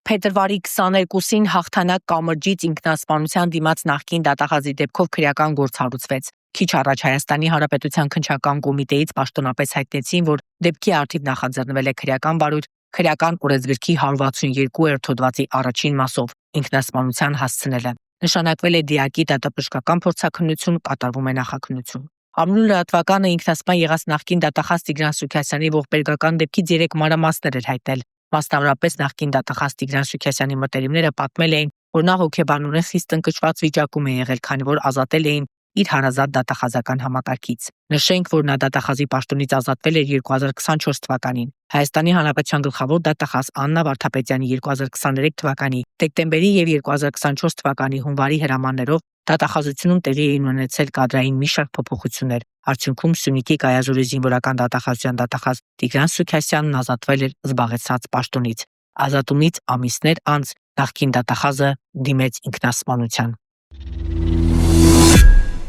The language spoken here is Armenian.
Փետրվարի 22-ին հաղթանակ կամրջից ինքնասպանության դիմաց նախկին դատախազի դեպքով քրեական գործ հարուցվեց։ Քիչ առաջ Հայաստանի Հանրապետության քննչական կոմիտեից պաշտոնապես հայտնեցին, որ դեպքի առթիվ նախաձեռնվել է քրեական բարույր քրեական օրենսգրքի 162-րդ հոդվածի առաջին մասով ինքնասպանության հասցնելը։ Նշանակվել է դիակի դատապժկական փորձաքննություն, կատարվում է նախաքննություն։ Ամնու լրատվականը ինքնասպան եղած նախկին դատախազ Տիգրան Սուքիասյանի ողբերգական դեպքից 3 մանրամասներ էր հայտնել։ Մասնավորապես նախկին դատախազ Տիգրան Սուքիասյանի մտերիմները պատմել էին, որ նա հոգեբանորեն խիստ ընկճված վիճակում է եղել, քանի որ ազատել էին իր հարազատ դատախազական համակարգից։ Նշենք, որ նա դատախազի պաշտոնից ազատվել էր 2024 թվականին։ Հայաստանի Հանրապետության գլխավոր դատախազ Աննա Վարդապետյանի 2023 թվականի դեկտեմբերի եւ 2024 թվականի հունվարի հրամաններով դատախազությունում տեղի էին ունեցել կադրային մի շարք փոփոխություններ։ Արդյունքում Սյունիքի Կայազորի զինվորական դատախազության դատախազ Տիգրան Սուքիասյանն ազատվել էր զբաղեցրած պաշտոնից։ Ազատումից ամիսներ անց նախկին դատախազը դիմեց ինքնասպանության։